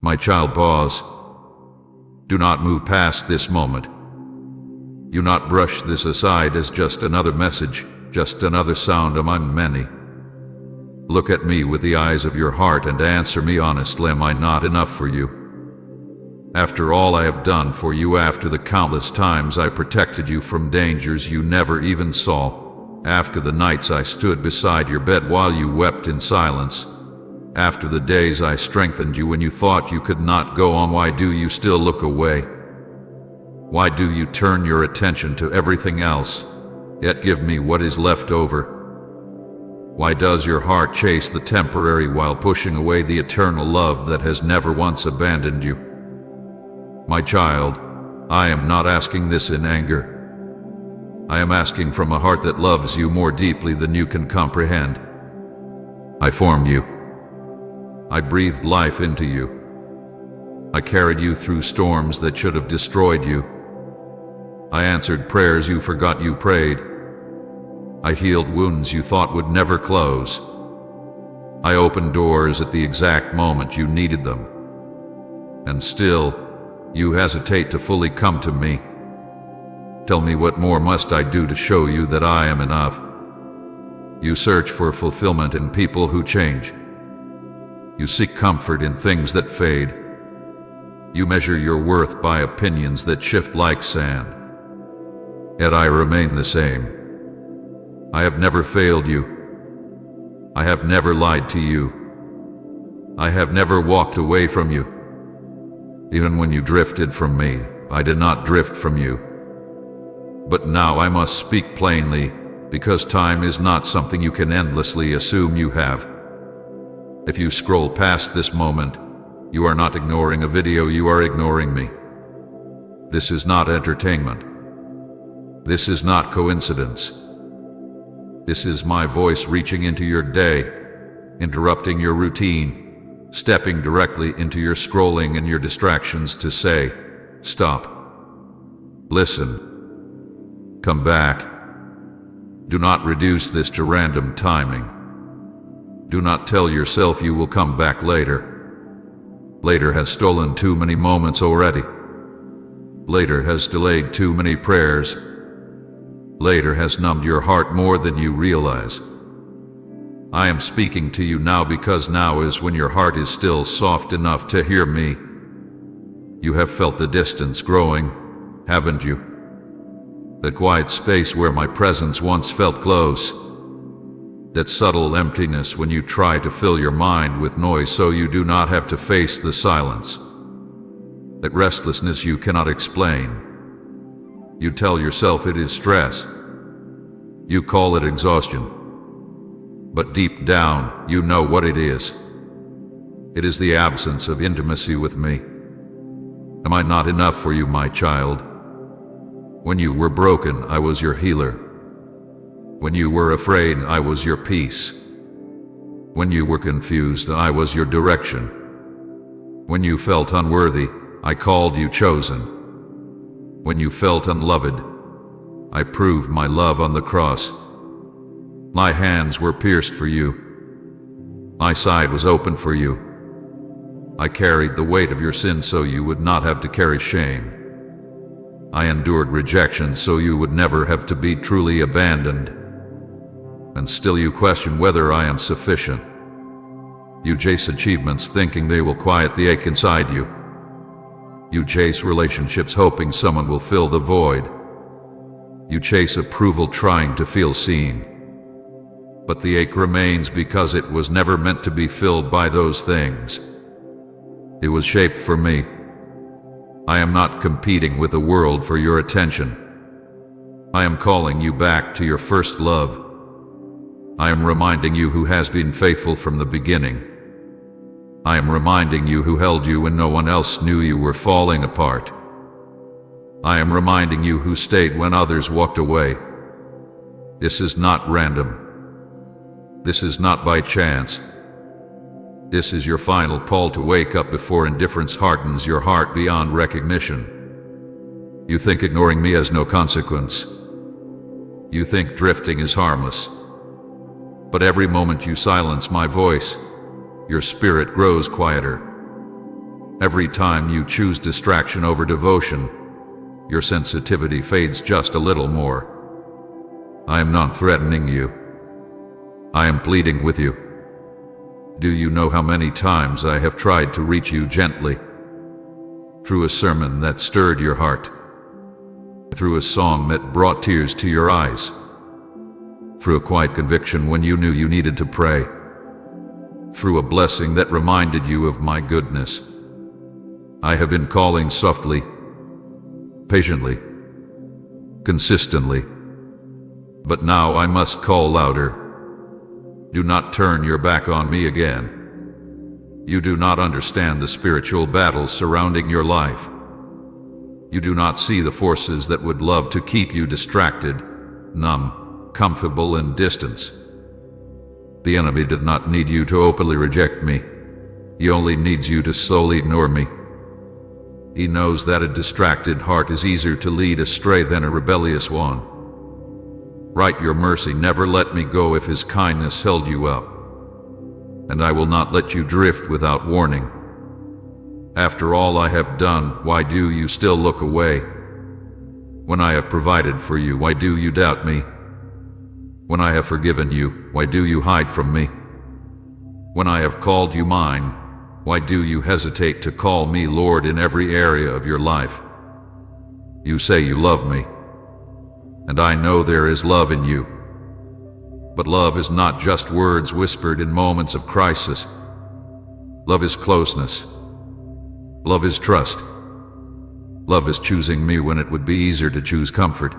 My child, pause. Do not move past this moment. Do not brush this aside as just another message, just another sound among many. Look at me with the eyes of your heart and answer me honestly, am I not enough for you? After all I have done for you, after the countless times I protected you from dangers you never even saw, after the nights I stood beside your bed while you wept in silence, after the days I strengthened you when you thought you could not go on, why do you still look away? Why do you turn your attention to everything else, yet give me what is left over? Why does your heart chase the temporary while pushing away the eternal love that has never once abandoned you? My child, I am not asking this in anger. I am asking from a heart that loves you more deeply than you can comprehend. I formed you. I breathed life into you. I carried you through storms that should have destroyed you. I answered prayers you forgot you prayed. I healed wounds you thought would never close. I opened doors at the exact moment you needed them. And still, you hesitate to fully come to me. Tell me, what more must I do to show you that I am enough? You search for fulfillment in people who change. You seek comfort in things that fade. You measure your worth by opinions that shift like sand. Yet I remain the same. I have never failed you. I have never lied to you. I have never walked away from you. Even when you drifted from me, I did not drift from you. But now I must speak plainly, because time is not something you can endlessly assume you have. If you scroll past this moment, you are not ignoring a video, you are ignoring me. This is not entertainment. This is not coincidence. This is my voice reaching into your day, interrupting your routine, stepping directly into your scrolling and your distractions to say, stop. Listen. Come back. Do not reduce this to random timing. Do not tell yourself you will come back later. Later has stolen too many moments already. Later has delayed too many prayers. Later has numbed your heart more than you realize. I am speaking to you now because now is when your heart is still soft enough to hear me. You have felt the distance growing, haven't you? That quiet space where my presence once felt close. That subtle emptiness when you try to fill your mind with noise so you do not have to face the silence. That restlessness you cannot explain. You tell yourself it is stress. You call it exhaustion. But deep down, you know what it is. It is the absence of intimacy with me. Am I not enough for you, my child? When you were broken, I was your healer. When you were afraid, I was your peace. When you were confused, I was your direction. When you felt unworthy, I called you chosen. When you felt unloved, I proved my love on the cross. My hands were pierced for you. My side was open for you. I carried the weight of your sin so you would not have to carry shame. I endured rejection so you would never have to be truly abandoned. And still you question whether I am sufficient. You chase achievements thinking they will quiet the ache inside you. You chase relationships hoping someone will fill the void. You chase approval trying to feel seen. But the ache remains because it was never meant to be filled by those things. It was shaped for me. I am not competing with the world for your attention. I am calling you back to your first love. I am reminding you who has been faithful from the beginning. I am reminding you who held you when no one else knew you were falling apart. I am reminding you who stayed when others walked away. This is not random. This is not by chance. This is your final call to wake up before indifference hardens your heart beyond recognition. You think ignoring me has no consequence. You think drifting is harmless. But every moment you silence my voice, your spirit grows quieter. Every time you choose distraction over devotion, your sensitivity fades just a little more. I am not threatening you. I am pleading with you. Do you know how many times I have tried to reach you gently? Through a sermon that stirred your heart. Through a song that brought tears to your eyes. Through a quiet conviction when you knew you needed to pray. Through a blessing that reminded you of my goodness. I have been calling softly, patiently, consistently. But now I must call louder. Do not turn your back on me again. You do not understand the spiritual battles surrounding your life. You do not see the forces that would love to keep you distracted, numb, comfortable, and distant. The enemy does not need you to openly reject me. He only needs you to slowly ignore me. He knows that a distracted heart is easier to lead astray than a rebellious one. Write your mercy, never let me go if his kindness held you up. And I will not let you drift without warning. After all I have done, why do you still look away? When I have provided for you, why do you doubt me? When I have forgiven you, why do you hide from me? When I have called you mine, why do you hesitate to call me Lord in every area of your life? You say you love me, and I know there is love in you. But love is not just words whispered in moments of crisis. Love is closeness. Love is trust. Love is choosing me when it would be easier to choose comfort.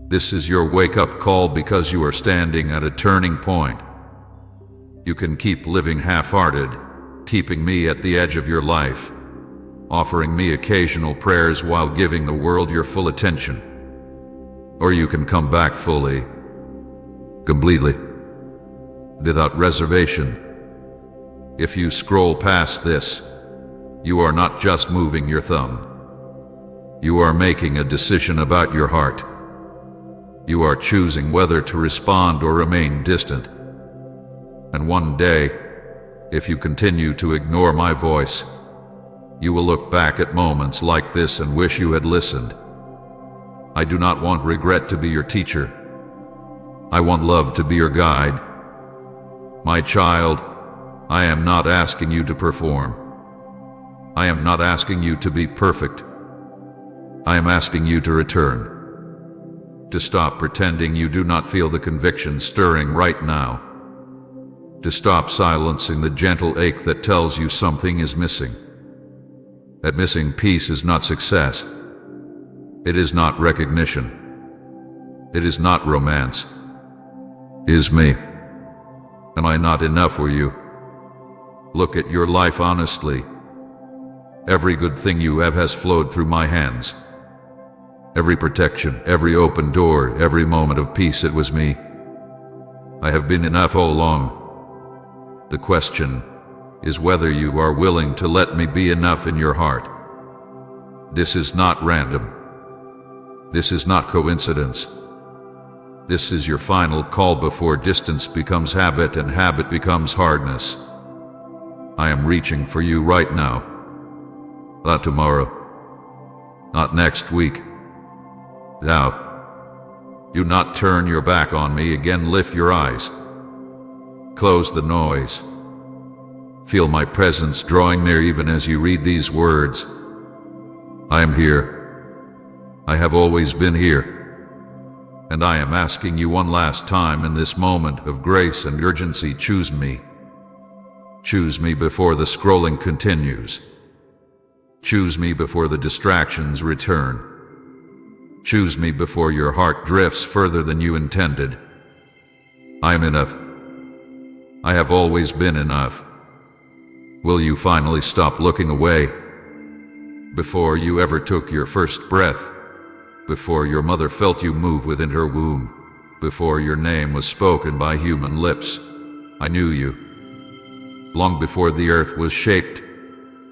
This is your wake-up call because you are standing at a turning point. You can keep living half-hearted, keeping me at the edge of your life, offering me occasional prayers while giving the world your full attention. Or you can come back fully, completely, without reservation. If you scroll past this, you are not just moving your thumb. You are making a decision about your heart. You are choosing whether to respond or remain distant. And one day, if you continue to ignore my voice, you will look back at moments like this and wish you had listened. I do not want regret to be your teacher. I want love to be your guide. My child, I am not asking you to perform. I am not asking you to be perfect. I am asking you to return. To stop pretending you do not feel the conviction stirring right now. To stop silencing the gentle ache that tells you something is missing. That missing piece is not success. It is not recognition. It is not romance. It is me. Am I not enough for you? Look at your life honestly. Every good thing you have has flowed through my hands. Every protection, every open door, every moment of peace, it was me. I have been enough all along. The question is whether you are willing to let me be enough in your heart. This is not random. This is not coincidence. This is your final call before distance becomes habit and habit becomes hardness. I am reaching for you right now. Not tomorrow. Not next week. Now. Do not turn your back on me again. Lift your eyes. Close the noise. Feel my presence drawing near even as you read these words. I am here. I have always been here. And I am asking you one last time in this moment of grace and urgency, choose me. Choose me before the scrolling continues. Choose me before the distractions return. Choose me before your heart drifts further than you intended. I am enough. I have always been enough. Will you finally stop looking away? Before you ever took your first breath, before your mother felt you move within her womb, before your name was spoken by human lips, I knew you. Long before the earth was shaped,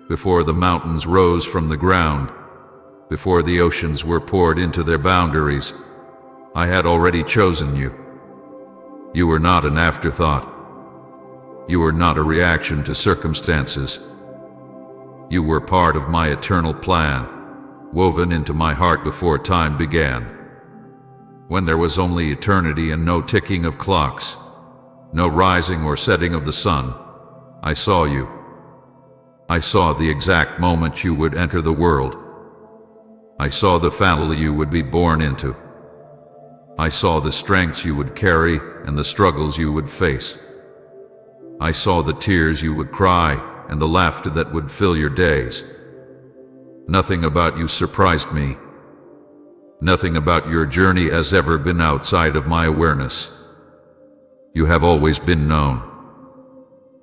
before the mountains rose from the ground, before the oceans were poured into their boundaries, I had already chosen you. You were not an afterthought. You were not a reaction to circumstances. You were part of my eternal plan, woven into my heart before time began. When there was only eternity and no ticking of clocks, no rising or setting of the sun, I saw you. I saw the exact moment you would enter the world. I saw the family you would be born into. I saw the strengths you would carry and the struggles you would face. I saw the tears you would cry and the laughter that would fill your days. Nothing about you surprised me. Nothing about your journey has ever been outside of my awareness. You have always been known.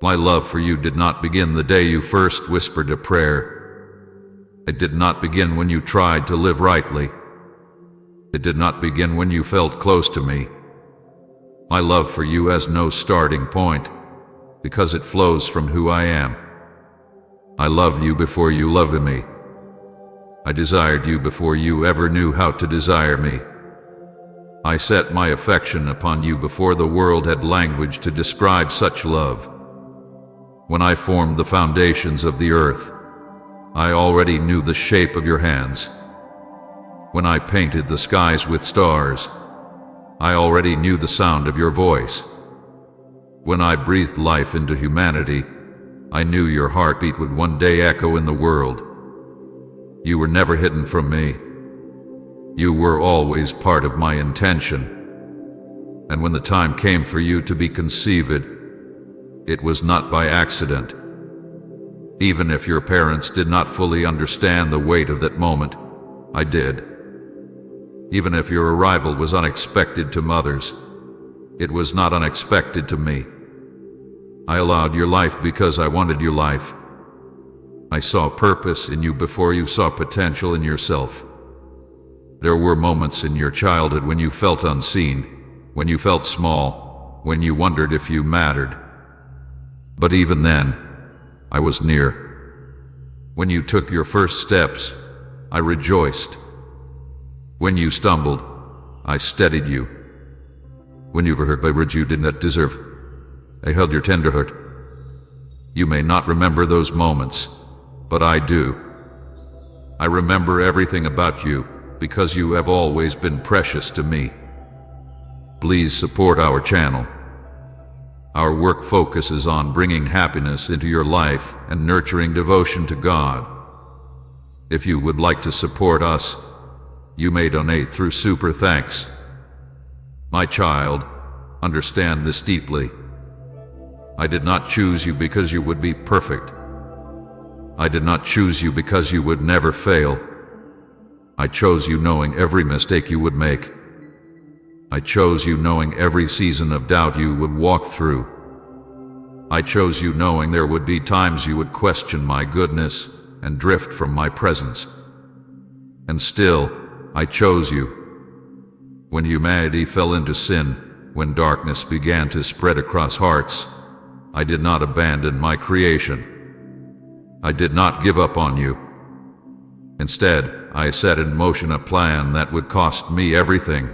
My love for you did not begin the day you first whispered a prayer. It did not begin when you tried to live rightly. It did not begin when you felt close to me. My love for you has no starting point, because it flows from who I am. I loved you before you loved me. I desired you before you ever knew how to desire me. I set my affection upon you before the world had language to describe such love. When I formed the foundations of the earth, I already knew the shape of your hands. When I painted the skies with stars, I already knew the sound of your voice. When I breathed life into humanity, I knew your heartbeat would one day echo in the world. You were never hidden from me. You were always part of my intention. And when the time came for you to be conceived, it was not by accident. Even if your parents did not fully understand the weight of that moment, I did. Even if your arrival was unexpected to mothers, it was not unexpected to me. I allowed your life because I wanted your life. I saw purpose in you before you saw potential in yourself. There were moments in your childhood when you felt unseen, when you felt small, when you wondered if you mattered. But even then, I was near. When you took your first steps, I rejoiced. When you stumbled, I steadied you. When you were hurt by words you did not deserve, I held your tender heart. You may not remember those moments, but I do. I remember everything about you because you have always been precious to me. Please support our channel. Our work focuses on bringing happiness into your life and nurturing devotion to God. If you would like to support us, you may donate through Super Thanks. My child, understand this deeply. I did not choose you because you would be perfect. I did not choose you because you would never fail. I chose you knowing every mistake you would make. I chose you knowing every season of doubt you would walk through. I chose you knowing there would be times you would question my goodness and drift from my presence. And still, I chose you. When humanity fell into sin, when darkness began to spread across hearts, I did not abandon my creation. I did not give up on you. Instead, I set in motion a plan that would cost me everything.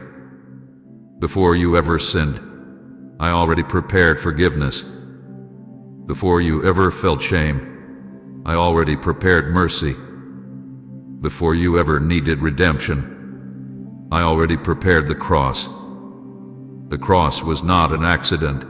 Before you ever sinned, I already prepared forgiveness. Before you ever felt shame, I already prepared mercy. Before you ever needed redemption, I already prepared the cross. The cross was not an accident.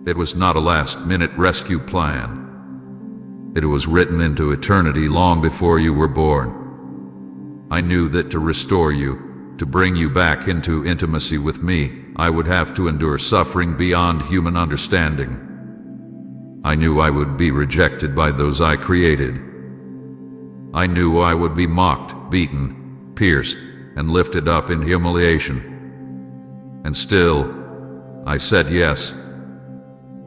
It was not a last-minute rescue plan. It was written into eternity long before you were born. I knew that to restore you, to bring you back into intimacy with me, I would have to endure suffering beyond human understanding. I knew I would be rejected by those I created. I knew I would be mocked, beaten, pierced, and lifted up in humiliation. And still, I said yes.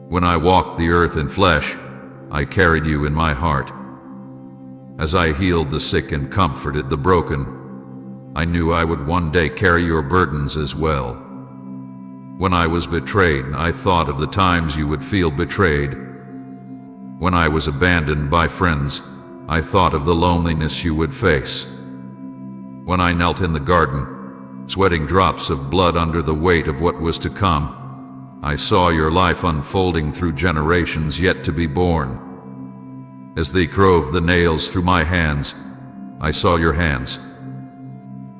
When I walked the earth in flesh, I carried you in my heart. As I healed the sick and comforted the broken, I knew I would one day carry your burdens as well. When I was betrayed, I thought of the times you would feel betrayed. When I was abandoned by friends, I thought of the loneliness you would face. When I knelt in the garden, sweating drops of blood under the weight of what was to come, I saw your life unfolding through generations yet to be born. As they drove the nails through my hands, I saw your hands.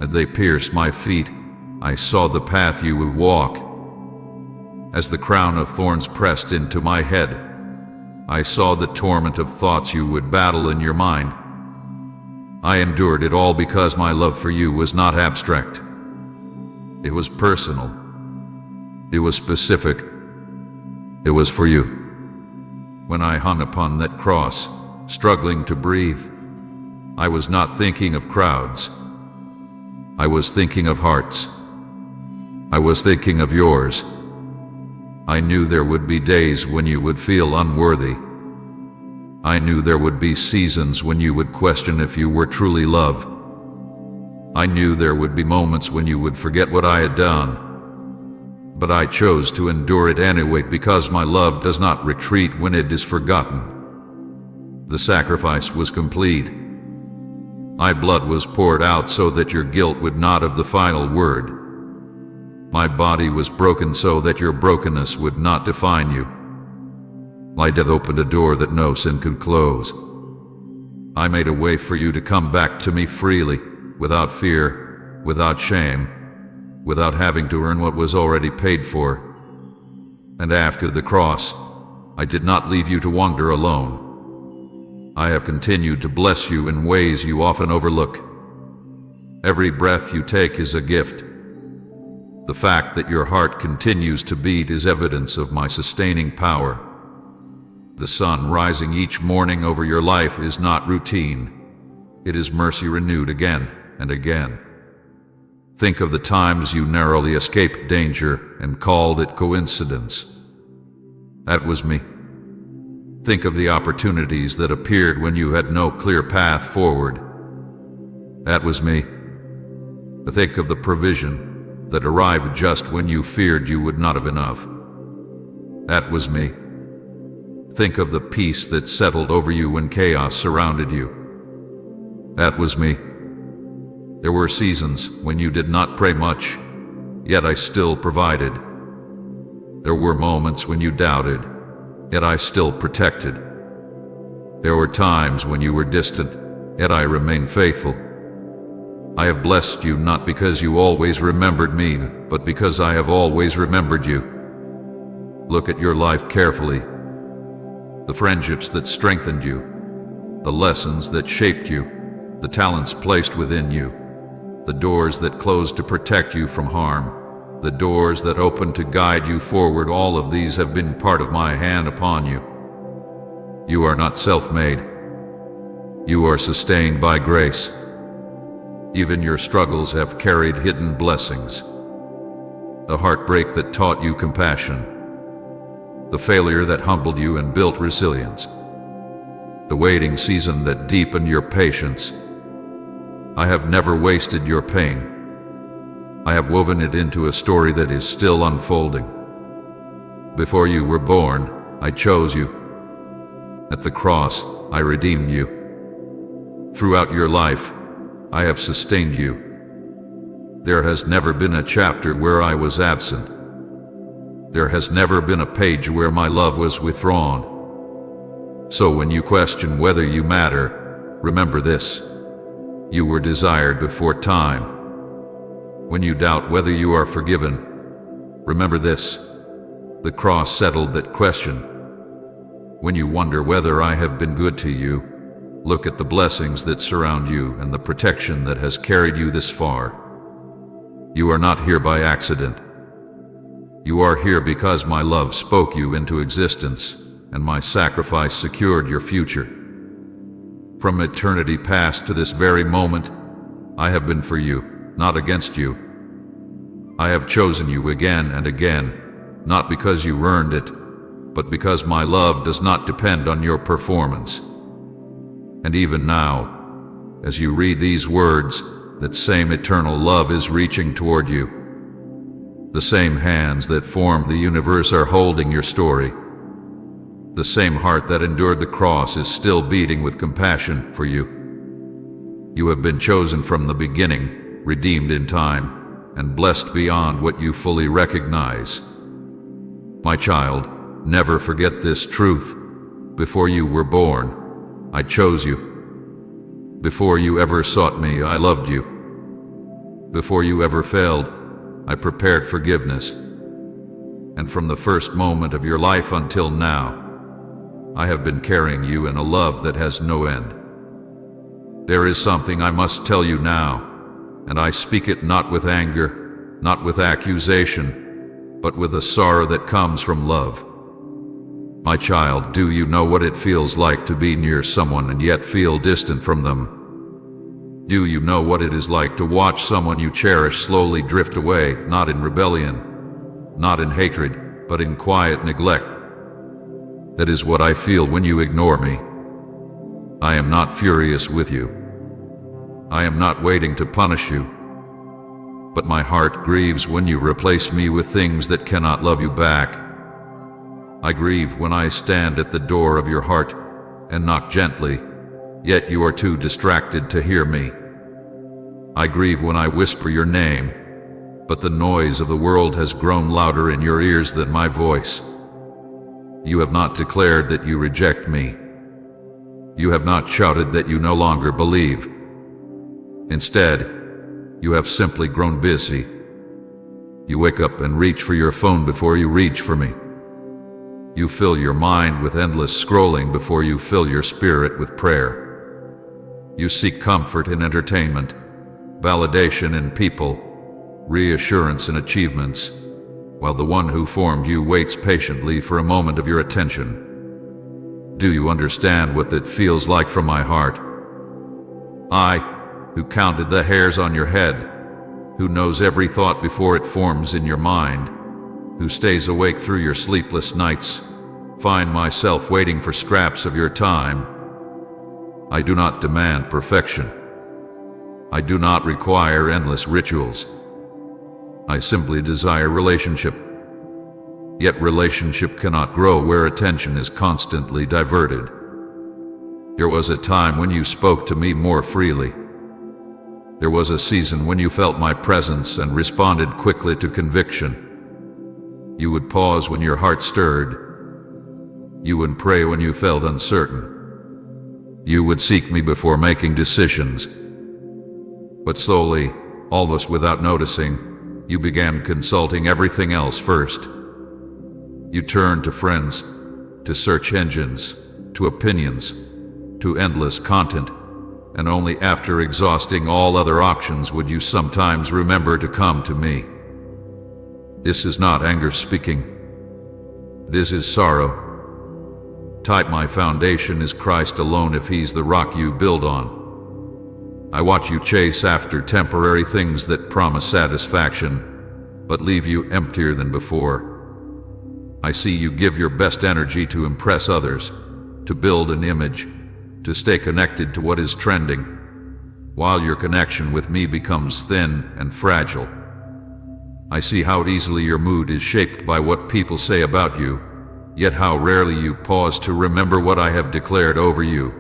As they pierced my feet, I saw the path you would walk. As the crown of thorns pressed into my head, I saw the torment of thoughts you would battle in your mind. I endured it all because my love for you was not abstract. It was personal. It was specific. It was for you. When I hung upon that cross, struggling to breathe, I was not thinking of crowds. I was thinking of hearts. I was thinking of yours. I knew there would be days when you would feel unworthy. I knew there would be seasons when you would question if you were truly loved. I knew there would be moments when you would forget what I had done. But I chose to endure it anyway because my love does not retreat when it is forgotten. The sacrifice was complete. My blood was poured out so that your guilt would not have the final word. My body was broken so that your brokenness would not define you. My death opened a door that no sin could close. I made a way for you to come back to me freely, without fear, without shame, without having to earn what was already paid for. And after the cross, I did not leave you to wander alone. I have continued to bless you in ways you often overlook. Every breath you take is a gift. The fact that your heart continues to beat is evidence of my sustaining power. The sun rising each morning over your life is not routine. It is mercy renewed again and again. Think of the times you narrowly escaped danger and called it coincidence. That was me. Think of the opportunities that appeared when you had no clear path forward. That was me. Think of the provision that arrived just when you feared you would not have enough. That was me. Think of the peace that settled over you when chaos surrounded you. That was me. There were seasons when you did not pray much, yet I still provided. There were moments when you doubted, yet I still protected. There were times when you were distant, yet I remained faithful. I have blessed you not because you always remembered me, but because I have always remembered you. Look at your life carefully. The friendships that strengthened you, the lessons that shaped you, the talents placed within you, the doors that closed to protect you from harm, the doors that opened to guide you forward, all of these have been part of my hand upon you. You are not self-made. You are sustained by grace. Even your struggles have carried hidden blessings. The heartbreak that taught you compassion. The failure that humbled you and built resilience. The waiting season that deepened your patience. I have never wasted your pain. I have woven it into a story that is still unfolding. Before you were born, I chose you. At the cross, I redeemed you. Throughout your life, I have sustained you. There has never been a chapter where I was absent. There has never been a page where my love was withdrawn. So when you question whether you matter, remember this. You were desired before time. When you doubt whether you are forgiven, remember this. The cross settled that question. When you wonder whether I have been good to you, look at the blessings that surround you and the protection that has carried you this far. You are not here by accident. You are here because my love spoke you into existence, and my sacrifice secured your future. From eternity past to this very moment, I have been for you, not against you. I have chosen you again and again, not because you earned it, but because my love does not depend on your performance. And even now, as you read these words, that same eternal love is reaching toward you. The same hands that formed the universe are holding your story. The same heart that endured the cross is still beating with compassion for you. You have been chosen from the beginning, redeemed in time, and blessed beyond what you fully recognize. My child, never forget this truth. Before you were born, I chose you. Before you ever sought me, I loved you. Before you ever failed, I prepared forgiveness. And from the first moment of your life until now, I have been carrying you in a love that has no end. There is something I must tell you now, and I speak it not with anger, not with accusation, but with a sorrow that comes from love. My child, do you know what it feels like to be near someone and yet feel distant from them? Do you know what it is like to watch someone you cherish slowly drift away, not in rebellion, not in hatred, but in quiet neglect? That is what I feel when you ignore me. I am not furious with you. I am not waiting to punish you. But my heart grieves when you replace me with things that cannot love you back. I grieve when I stand at the door of your heart and knock gently, yet you are too distracted to hear me. I grieve when I whisper your name, but the noise of the world has grown louder in your ears than my voice. You have not declared that you reject me. You have not shouted that you no longer believe. Instead, you have simply grown busy. You wake up and reach for your phone before you reach for me. You fill your mind with endless scrolling before you fill your spirit with prayer. You seek comfort in entertainment, validation in people, reassurance in achievements, while the one who formed you waits patiently for a moment of your attention. Do you understand what that feels like from my heart? I, who counted the hairs on your head, who knows every thought before it forms in your mind, who stays awake through your sleepless nights, find myself waiting for scraps of your time. I do not demand perfection. I do not require endless rituals. I simply desire relationship. Yet relationship cannot grow where attention is constantly diverted. There was a time when you spoke to me more freely. There was a season when you felt my presence and responded quickly to conviction. You would pause when your heart stirred. You would pray when you felt uncertain. You would seek me before making decisions. But slowly, almost without noticing, you began consulting everything else first. You turned to friends, to search engines, to opinions, to endless content, and only after exhausting all other options would you sometimes remember to come to me. This is not anger speaking. This is sorrow. Type my foundation is Christ alone if He's the rock you build on. I watch you chase after temporary things that promise satisfaction, but leave you emptier than before. I see you give your best energy to impress others, to build an image, to stay connected to what is trending, while your connection with me becomes thin and fragile. I see how easily your mood is shaped by what people say about you, yet how rarely you pause to remember what I have declared over you.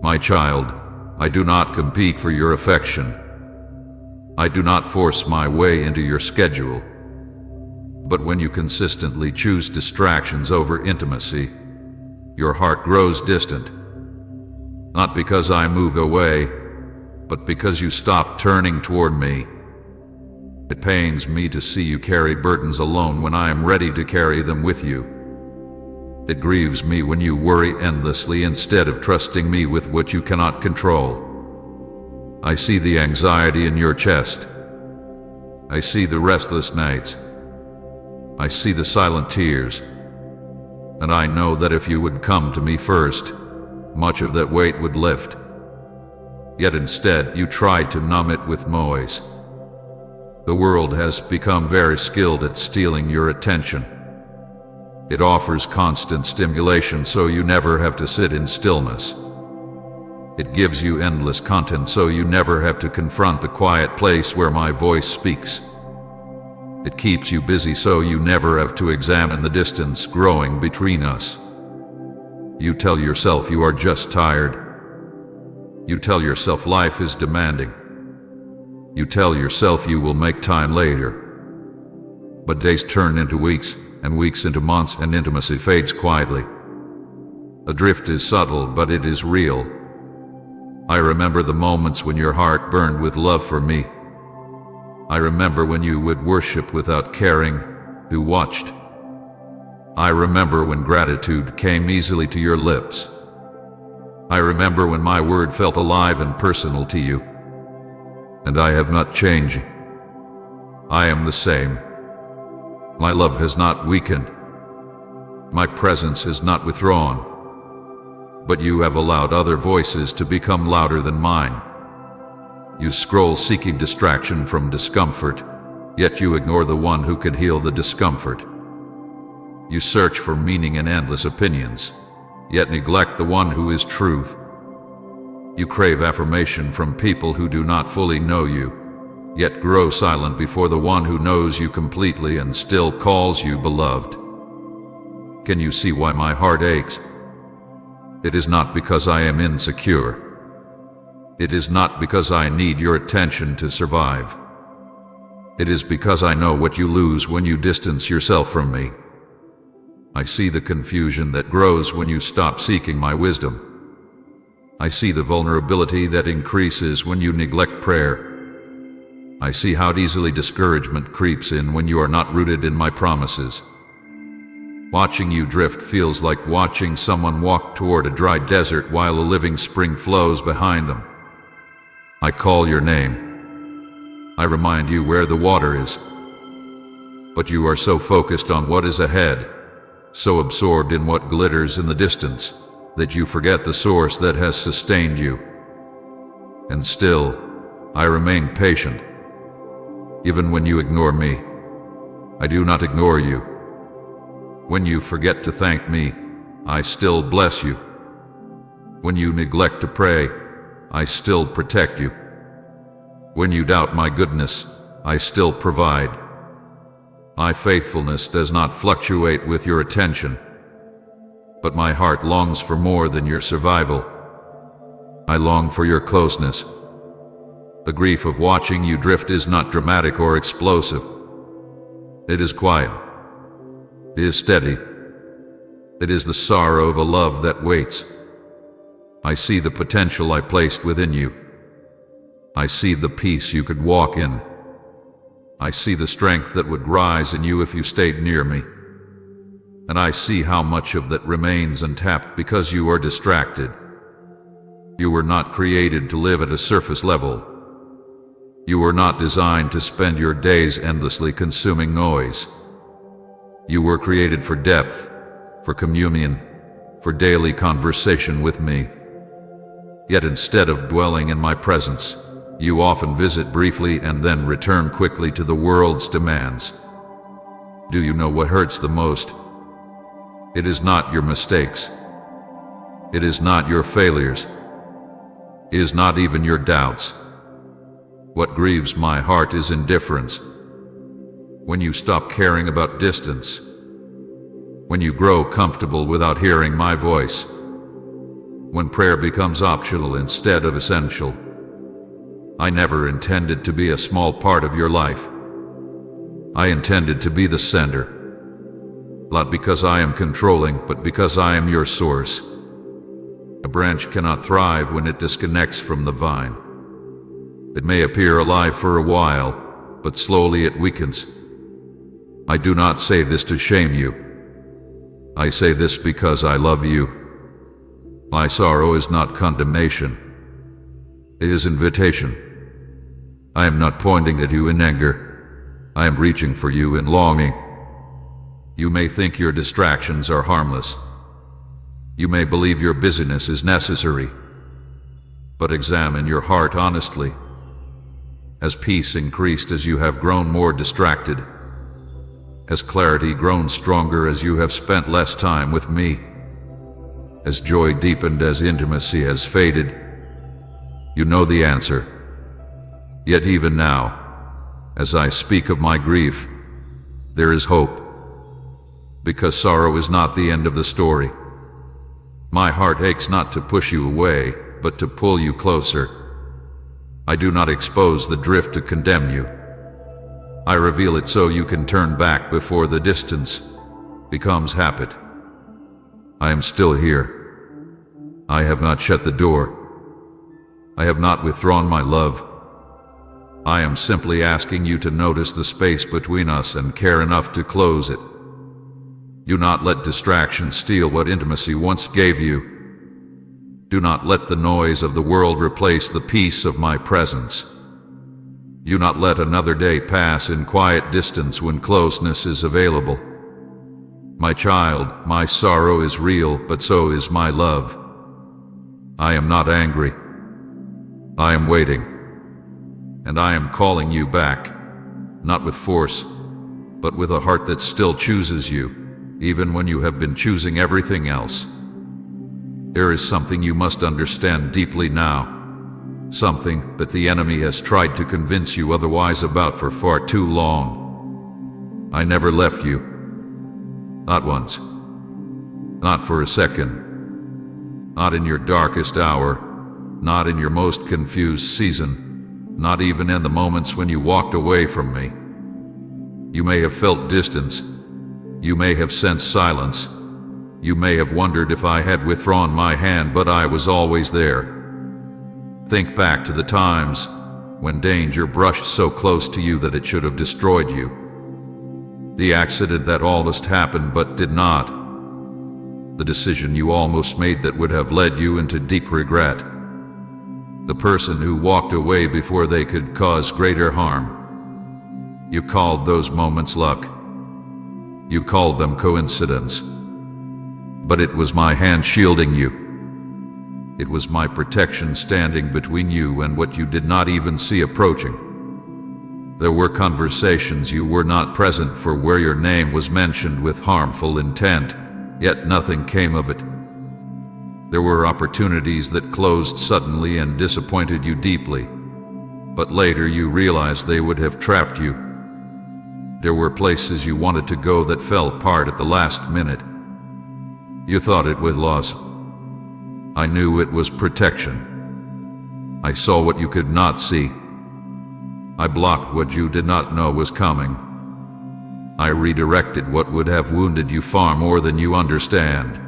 My child, I do not compete for your affection. I do not force my way into your schedule. But when you consistently choose distractions over intimacy, your heart grows distant. Not because I move away, but because you stop turning toward me. It pains me to see you carry burdens alone when I am ready to carry them with you. It grieves me when you worry endlessly instead of trusting me with what you cannot control. I see the anxiety in your chest. I see the restless nights. I see the silent tears. And I know that if you would come to me first, much of that weight would lift. Yet instead, you tried to numb it with noise. The world has become very skilled at stealing your attention. It offers constant stimulation so you never have to sit in stillness. It gives you endless content so you never have to confront the quiet place where my voice speaks. It keeps you busy so you never have to examine the distance growing between us. You tell yourself you are just tired. You tell yourself life is demanding. You tell yourself you will make time later. But days turn into weeks, and weeks into months, and intimacy fades quietly. Adrift is subtle, but it is real. I remember the moments when your heart burned with love for me. I remember when you would worship without caring who watched. I remember when gratitude came easily to your lips. I remember when my word felt alive and personal to you. And I have not changed. I am the same. My love has not weakened. My presence has not withdrawn. But you have allowed other voices to become louder than mine. You scroll seeking distraction from discomfort, yet you ignore the one who can heal the discomfort. You search for meaning in endless opinions, yet neglect the one who is truth. You crave affirmation from people who do not fully know you, yet grow silent before the one who knows you completely and still calls you beloved. Can you see why my heart aches? It is not because I am insecure. It is not because I need your attention to survive. It is because I know what you lose when you distance yourself from me. I see the confusion that grows when you stop seeking my wisdom. I see the vulnerability that increases when you neglect prayer. I see how easily discouragement creeps in when you are not rooted in my promises. Watching you drift feels like watching someone walk toward a dry desert while a living spring flows behind them. I call your name. I remind you where the water is. But you are so focused on what is ahead, so absorbed in what glitters in the distance, that you forget the source that has sustained you. And still, I remain patient. Even when you ignore me, I do not ignore you. When you forget to thank me, I still bless you. When you neglect to pray, I still protect you. When you doubt my goodness, I still provide. My faithfulness does not fluctuate with your attention, but my heart longs for more than your survival. I long for your closeness. The grief of watching you drift is not dramatic or explosive. It is quiet. It is steady. It is the sorrow of a love that waits. I see the potential I placed within you. I see the peace you could walk in. I see the strength that would rise in you if you stayed near me. And I see how much of that remains untapped because you are distracted. You were not created to live at a surface level. You were not designed to spend your days endlessly consuming noise. You were created for depth, for communion, for daily conversation with me. Yet instead of dwelling in my presence, you often visit briefly and then return quickly to the world's demands. Do you know what hurts the most? It is not your mistakes. It is not your failures. It is not even your doubts. What grieves my heart is indifference. When you stop caring about distance. When you grow comfortable without hearing my voice. When prayer becomes optional instead of essential. I never intended to be a small part of your life. I intended to be the center. Not because I am controlling, but because I am your source. A branch cannot thrive when it disconnects from the vine. It may appear alive for a while, but slowly it weakens. I do not say this to shame you. I say this because I love you. My sorrow is not condemnation. It is invitation. I am not pointing at you in anger. I am reaching for you in longing. You may think your distractions are harmless. You may believe your busyness is necessary. But examine your heart honestly. Has peace increased as you have grown more distracted? Has clarity grown stronger as you have spent less time with me? Has joy deepened as intimacy has faded? You know the answer. Yet even now, as I speak of my grief, there is hope. Because sorrow is not the end of the story. My heart aches not to push you away, but to pull you closer. I do not expose the drift to condemn you. I reveal it so you can turn back before the distance becomes habit. I am still here. I have not shut the door. I have not withdrawn my love. I am simply asking you to notice the space between us and care enough to close it. Do not let distraction steal what intimacy once gave you. Do not let the noise of the world replace the peace of my presence. Do not let another day pass in quiet distance when closeness is available. My child, my sorrow is real, but so is my love. I am not angry. I am waiting. And I am calling you back, not with force, but with a heart that still chooses you, even when you have been choosing everything else. There is something you must understand deeply now, something that the enemy has tried to convince you otherwise about for far too long. I never left you. Not once. Not for a second. Not in your darkest hour. Not in your most confused season. Not even in the moments when you walked away from me. You may have felt distance. You may have sensed silence. You may have wondered if I had withdrawn my hand, but I was always there. Think back to the times when danger brushed so close to you that it should have destroyed you. The accident that almost happened but did not. The decision you almost made that would have led you into deep regret. The person who walked away before they could cause greater harm. You called those moments luck. You called them coincidence. But it was my hand shielding you. It was my protection standing between you and what you did not even see approaching. There were conversations you were not present for where your name was mentioned with harmful intent, yet nothing came of it. There were opportunities that closed suddenly and disappointed you deeply, but later you realized they would have trapped you. There were places you wanted to go that fell apart at the last minute. You thought it was loss. I knew it was protection. I saw what you could not see. I blocked what you did not know was coming. I redirected what would have wounded you far more than you understand.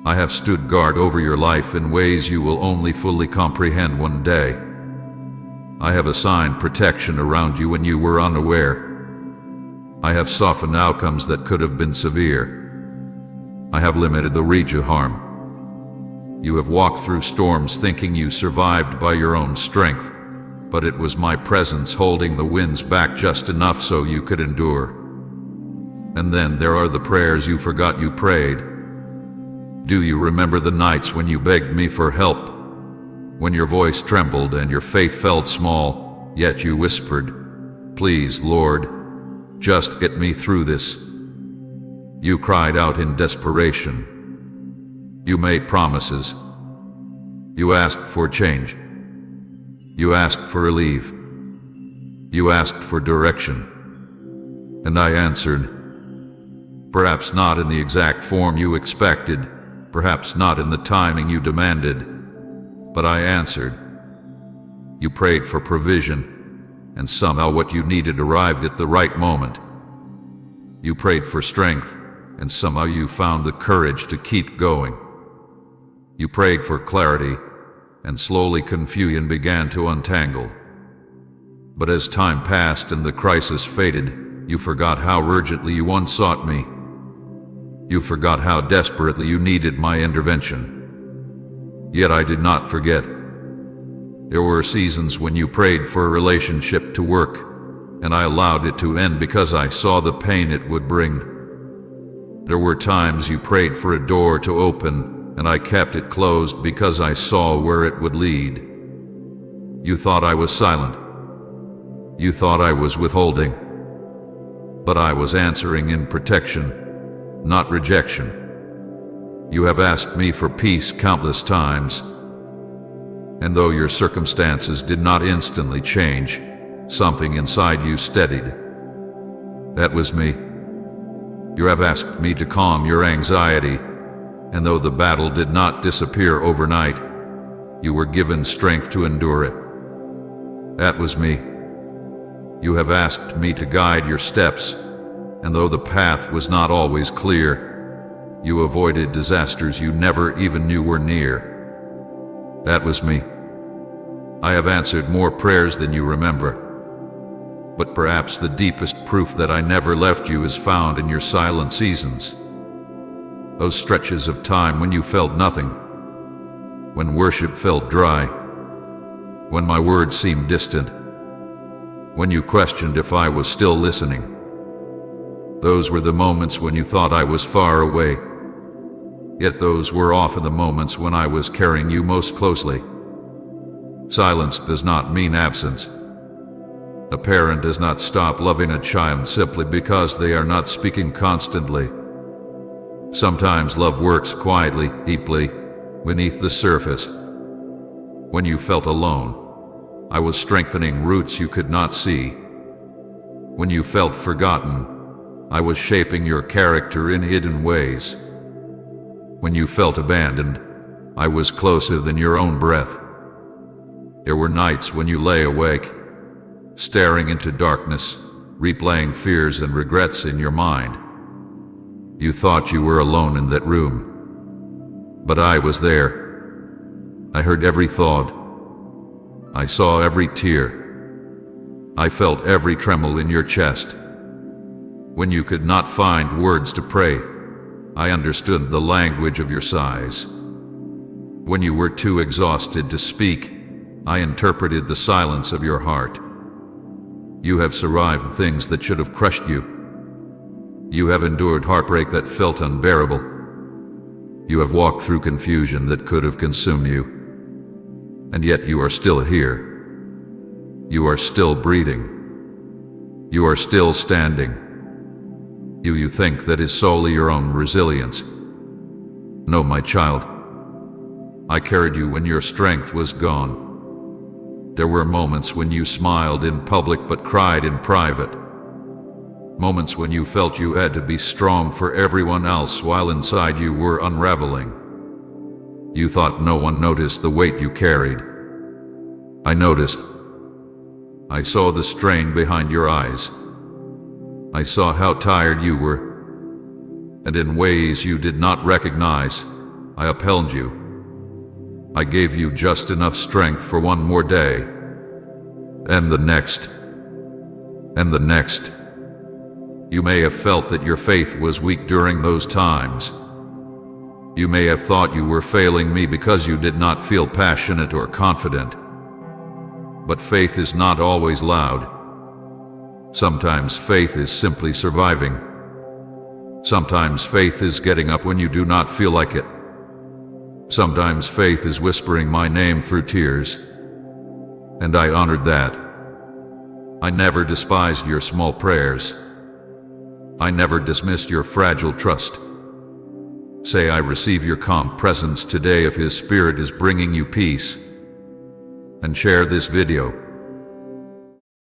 I have stood guard over your life in ways you will only fully comprehend one day. I have assigned protection around you when you were unaware. I have softened outcomes that could have been severe. I have limited the reach of harm. You have walked through storms thinking you survived by your own strength, but it was my presence holding the winds back just enough so you could endure. And then there are the prayers you forgot you prayed. Do you remember the nights when you begged me for help? When your voice trembled and your faith felt small, yet you whispered, "Please, Lord, just get me through this." You cried out in desperation. You made promises. You asked for change. You asked for relief. You asked for direction. And I answered. Perhaps not in the exact form you expected, perhaps not in the timing you demanded, but I answered. You prayed for provision, and somehow what you needed arrived at the right moment. You prayed for strength, and somehow you found the courage to keep going. You prayed for clarity, and slowly confusion began to untangle. But as time passed and the crisis faded, you forgot how urgently you once sought me. You forgot how desperately you needed my intervention. Yet I did not forget. There were seasons when you prayed for a relationship to work, and I allowed it to end because I saw the pain it would bring. There were times you prayed for a door to open, and I kept it closed because I saw where it would lead. You thought I was silent. You thought I was withholding. But I was answering in protection, not rejection. You have asked me for peace countless times, and though your circumstances did not instantly change, something inside you steadied. That was me. You have asked me to calm your anxiety, and though the battle did not disappear overnight, you were given strength to endure it. That was me. You have asked me to guide your steps, and though the path was not always clear, You avoided disasters you never even knew were near. That was me. I have answered more prayers than you remember. But perhaps the deepest proof that I never left you is found in your silent seasons. Those stretches of time when you felt nothing, when worship felt dry, when my words seemed distant, when you questioned if I was still listening. Those were the moments when you thought I was far away. Yet those were often the moments when I was carrying you most closely. Silence does not mean absence. A parent does not stop loving a child simply because they are not speaking constantly. Sometimes love works quietly, deeply, beneath the surface. When you felt alone, I was strengthening roots you could not see. When you felt forgotten, I was shaping your character in hidden ways. When you felt abandoned, I was closer than your own breath. There were nights when you lay awake, staring into darkness, replaying fears and regrets in your mind. You thought you were alone in that room. But I was there. I heard every thought. I saw every tear. I felt every tremble in your chest. When you could not find words to pray, I understood the language of your sighs. When you were too exhausted to speak, I interpreted the silence of your heart. You have survived things that should have crushed you. You have endured heartbreak that felt unbearable. You have walked through confusion that could have consumed you. And yet you are still here. You are still breathing. You are still standing. You think that is solely your own resilience. No, my child. I carried you when your strength was gone. There were moments when you smiled in public but cried in private. Moments when you felt you had to be strong for everyone else while inside you were unraveling. You thought no one noticed the weight you carried. I noticed. I saw the strain behind your eyes. I saw how tired you were, and in ways you did not recognize, I upheld you. I gave you just enough strength for one more day, and the next, and the next. You may have felt that your faith was weak during those times. You may have thought you were failing me because you did not feel passionate or confident. But faith is not always loud. Sometimes faith is simply surviving. Sometimes faith is getting up when you do not feel like it. Sometimes faith is whispering my name through tears. And I honored that. I never despised your small prayers. I never dismissed your fragile trust. Say, I receive your calm presence today if His Spirit is bringing you peace. And share this video.